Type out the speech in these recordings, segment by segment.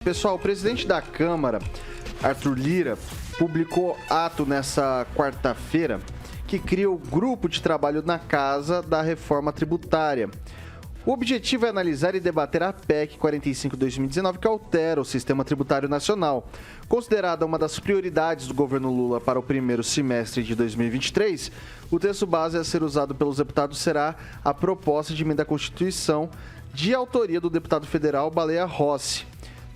Pessoal, o presidente da Câmara, Arthur Lira, publicou ato nessa quarta-feira que cria o grupo de trabalho na Casa da Reforma Tributária. O objetivo é analisar e debater a PEC 45/2019, que altera o sistema tributário nacional. Considerada uma das prioridades do governo Lula para o primeiro semestre de 2023, o texto base a ser usado pelos deputados será a proposta de emenda à Constituição de autoria do deputado federal Baleia Rossi.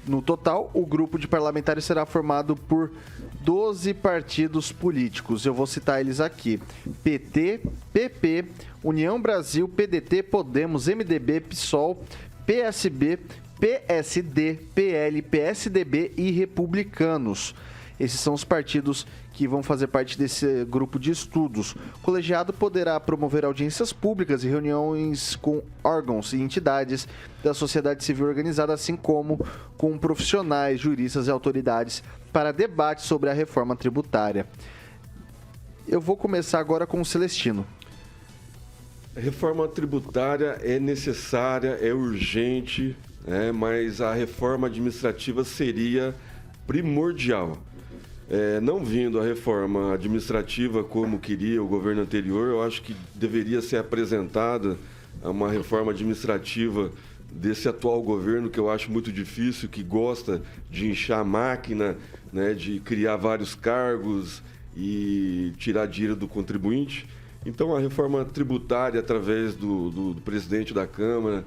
No total, o grupo de parlamentares será formado por 12 partidos políticos. Eu vou citar eles aqui: PT, PP, União Brasil, PDT, Podemos, MDB, PSOL, PSB, PSD, PL, PSDB e Republicanos. Esses são os partidos que vão fazer parte desse grupo de estudos. O colegiado poderá promover audiências públicas e reuniões com órgãos e entidades da sociedade civil organizada, assim como com profissionais, juristas e autoridades para debate sobre a reforma tributária. Eu vou começar agora com o Celestino. A reforma tributária é necessária, é urgente, mas a reforma administrativa seria primordial. Não vindo a reforma administrativa como queria o governo anterior, eu acho que deveria ser apresentada uma reforma administrativa desse atual governo, que eu acho muito difícil, que gosta de inchar a máquina, de criar vários cargos e tirar dinheiro do contribuinte. Então, a reforma tributária, através do presidente da Câmara,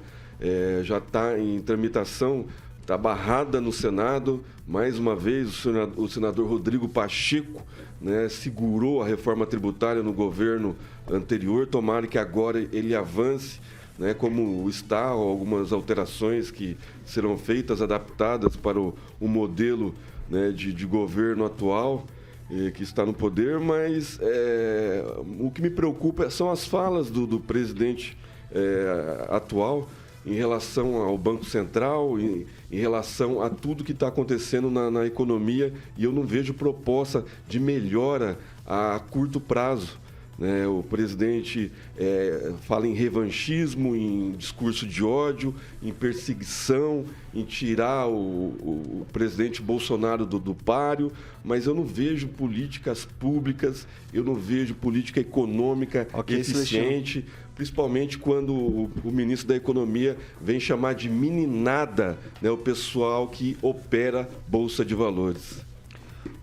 já está em tramitação, está barrada no Senado. Mais uma vez, o senador Rodrigo Pacheco segurou a reforma tributária no governo anterior. Tomara que agora ele avance, como está, algumas alterações que serão feitas, adaptadas para o modelo de governo atual que está no poder. Mas o que me preocupa são as falas do presidente atual em relação ao Banco Central, em relação a tudo que está acontecendo na economia, e eu não vejo proposta de melhora a curto prazo. O presidente fala em revanchismo, em discurso de ódio, em perseguição, em tirar o presidente Bolsonaro do páreo, mas eu não vejo políticas públicas, eu não vejo política econômica eficiente, principalmente quando o ministro da Economia vem chamar de meninada o pessoal que opera Bolsa de Valores.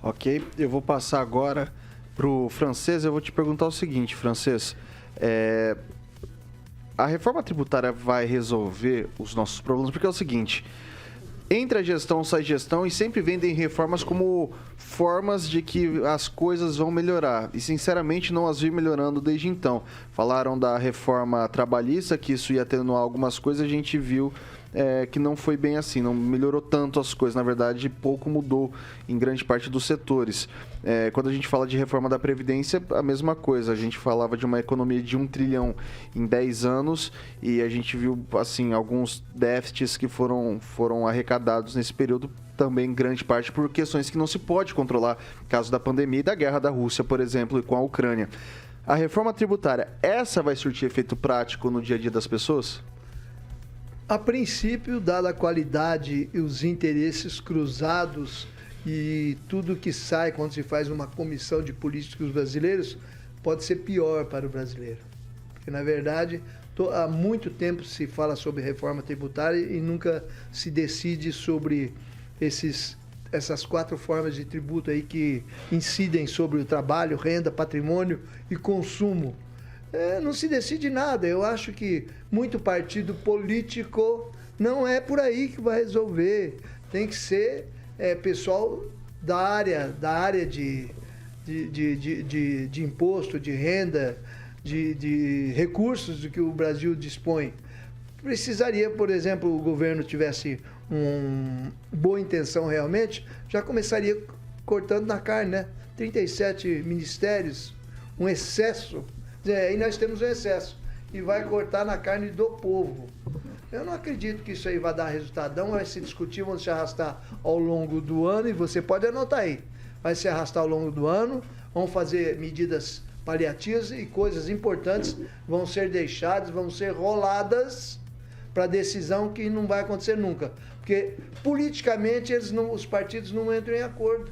Ok, eu vou passar agora para o Francês. Eu vou te perguntar o seguinte, Francês: a reforma tributária vai resolver os nossos problemas? Porque é o seguinte: entra a gestão, sai gestão, e sempre vendem reformas como formas de que as coisas vão melhorar. E, sinceramente, não as vi melhorando desde então. Falaram da reforma trabalhista, que isso ia atenuar algumas coisas, a gente viu que não foi bem assim, não melhorou tanto as coisas. Na verdade, pouco mudou em grande parte dos setores. Quando a gente fala de reforma da Previdência, a mesma coisa. A gente falava de uma economia de 1 trilhão em 10 anos e a gente viu assim, alguns déficits que foram arrecadados nesse período, também em grande parte por questões que não se pode controlar, caso da pandemia e da guerra da Rússia, por exemplo, e com a Ucrânia. A reforma tributária, essa vai surtir efeito prático no dia a dia das pessoas? A princípio, dada a qualidade e os interesses cruzados e tudo que sai quando se faz uma comissão de políticos brasileiros, pode ser pior para o brasileiro. Porque, na verdade, há muito tempo se fala sobre reforma tributária e nunca se decide sobre essas 4 formas de tributo aí que incidem sobre o trabalho, renda, patrimônio e consumo. Não se decide nada. Eu acho que muito partido político não é por aí que vai resolver. Tem que ser pessoal da área de imposto, de renda, de recursos do que o Brasil dispõe. Precisaria, por exemplo, o governo tivesse uma boa intenção realmente, já começaria cortando na carne, 37 ministérios, um excesso. Aí nós temos um excesso e vai cortar na carne do povo. Eu não acredito que isso aí vai dar resultado, não. Vai se discutir, vão se arrastar ao longo do ano, e você pode anotar aí. Vai se arrastar ao longo do ano, vão fazer medidas paliativas e coisas importantes vão ser deixadas, vão ser roladas para decisão que não vai acontecer nunca. Porque politicamente os partidos não entram em acordo.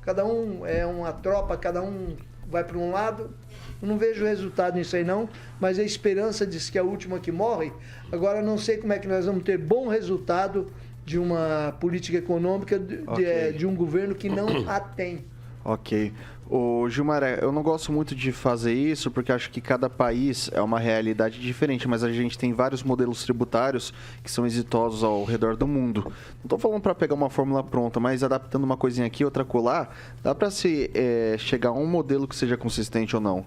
Cada um é uma tropa, cada um vai para um lado. Eu não vejo resultado nisso aí não, mas a esperança diz que é a última que morre. Agora não sei como é que nós vamos ter bom resultado de uma política econômica de um governo que não a tem. Ok. Ô, Gilmar, eu não gosto muito de fazer isso porque acho que cada país é uma realidade diferente, mas a gente tem vários modelos tributários que são exitosos ao redor do mundo. Não estou falando para pegar uma fórmula pronta, mas adaptando uma coisinha aqui, outra colar, dá para se chegar a um modelo que seja consistente ou não?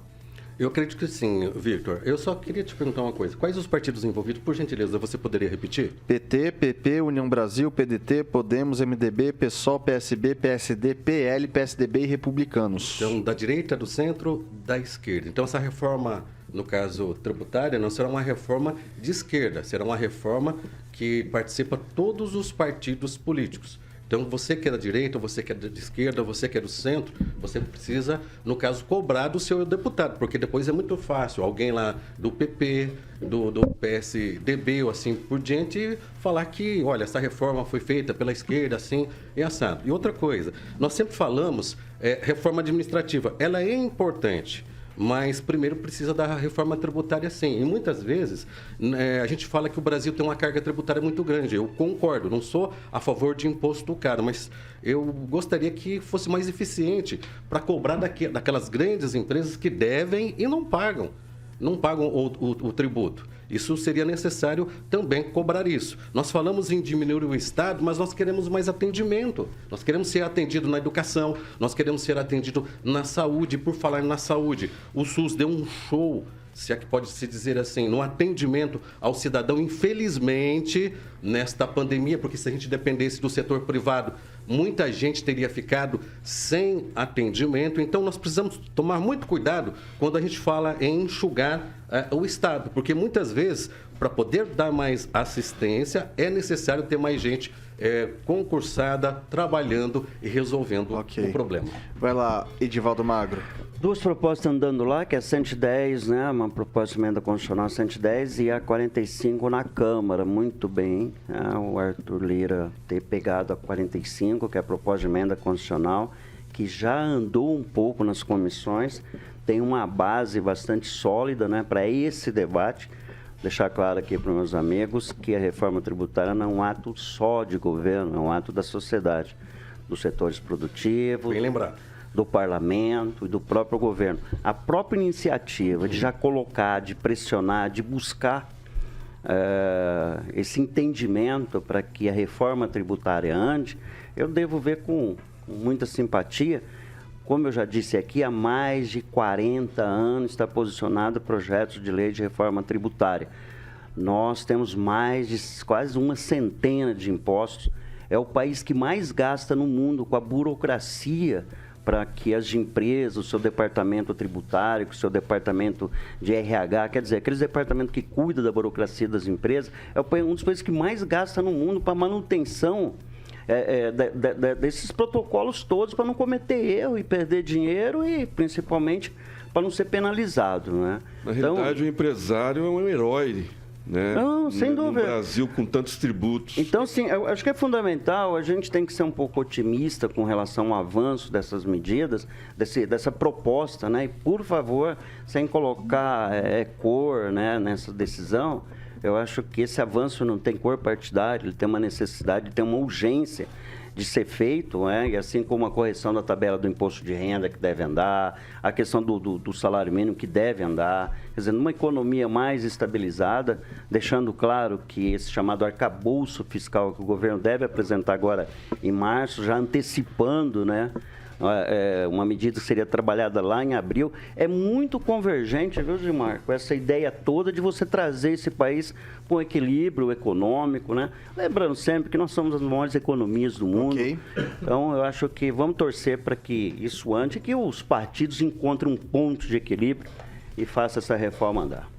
Eu acredito que sim, Victor. Eu só queria te perguntar uma coisa. Quais os partidos envolvidos? Por gentileza, você poderia repetir? PT, PP, União Brasil, PDT, Podemos, MDB, PSOL, PSB, PSD, PL, PSDB e Republicanos. Então, da direita, do centro, da esquerda. Então, essa reforma, no caso tributária, não será uma reforma de esquerda, será uma reforma que participa todos os partidos políticos. Então, você que é da direita, você que é da esquerda, você que é do centro, você precisa, no caso, cobrar do seu deputado, porque depois é muito fácil alguém lá do PP, do PSDB ou assim por diante, falar que, olha, essa reforma foi feita pela esquerda, assim, e assado. E outra coisa, nós sempre falamos, reforma administrativa, ela é importante, mas primeiro precisa da reforma tributária sim. E muitas vezes a gente fala que o Brasil tem uma carga tributária muito grande. Eu concordo, não sou a favor de imposto caro, mas eu gostaria que fosse mais eficiente para cobrar daquelas grandes empresas que devem e não pagam o tributo. Isso seria necessário também cobrar isso. Nós falamos em diminuir o Estado, mas nós queremos mais atendimento. Nós queremos ser atendido na educação, nós queremos ser atendido na saúde. Por falar na saúde, o SUS deu um show, se é que pode se dizer assim, no atendimento ao cidadão, infelizmente, nesta pandemia, porque se a gente dependesse do setor privado, muita gente teria ficado sem atendimento. Então, nós precisamos tomar muito cuidado quando a gente fala em enxugar o Estado, porque muitas vezes, para poder dar mais assistência, é necessário ter mais gente concursada, trabalhando e resolvendo o problema. Vai lá, Edivaldo Magro. Duas propostas andando lá, que é a 110, né, uma proposta de emenda constitucional 110 e a 45 na Câmara, muito bem, né, o Arthur Lira ter pegado a 45, que é a proposta de emenda constitucional, que já andou um pouco nas comissões, tem uma base bastante sólida, né, para esse debate. Deixar claro aqui para os meus amigos que a reforma tributária não é um ato só de governo, é um ato da sociedade, dos setores produtivos, bem lembrado, do parlamento e do próprio governo. A própria iniciativa de já colocar, de pressionar, de buscar esse entendimento para que a reforma tributária ande, eu devo ver com muita simpatia. Como eu já disse aqui, há mais de 40 anos está posicionado projetos de lei de reforma tributária. Nós temos mais de quase uma centena de impostos. É o país que mais gasta no mundo com a burocracia para que as empresas, o seu departamento tributário, o seu departamento de RH, quer dizer, aqueles departamentos que cuidam da burocracia das empresas, é um dos países que mais gasta no mundo para manutenção desses protocolos todos, para não cometer erro e perder dinheiro e, principalmente, para não ser penalizado, né? Na realidade, o empresário é um herói, né? Não, sem dúvida. No Brasil, com tantos tributos. Então, sim, eu acho que é fundamental, a gente tem que ser um pouco otimista com relação ao avanço dessas medidas, dessa proposta, né? E, por favor, sem colocar cor, né, nessa decisão, eu acho que esse avanço não tem cor partidária, ele tem uma necessidade, tem uma urgência de ser feito, né? E assim como a correção da tabela do imposto de renda que deve andar, a questão do salário mínimo que deve andar, quer dizer, numa economia mais estabilizada, deixando claro que esse chamado arcabouço fiscal que o governo deve apresentar agora em março, já antecipando, né? Uma medida que seria trabalhada lá em abril, é muito convergente, viu, Gilmar, com essa ideia toda de você trazer esse país para um equilíbrio econômico, né? Lembrando sempre que nós somos as maiores economias do mundo. Okay. Então, eu acho que vamos torcer para que isso ande, que os partidos encontrem um ponto de equilíbrio e façam essa reforma andar.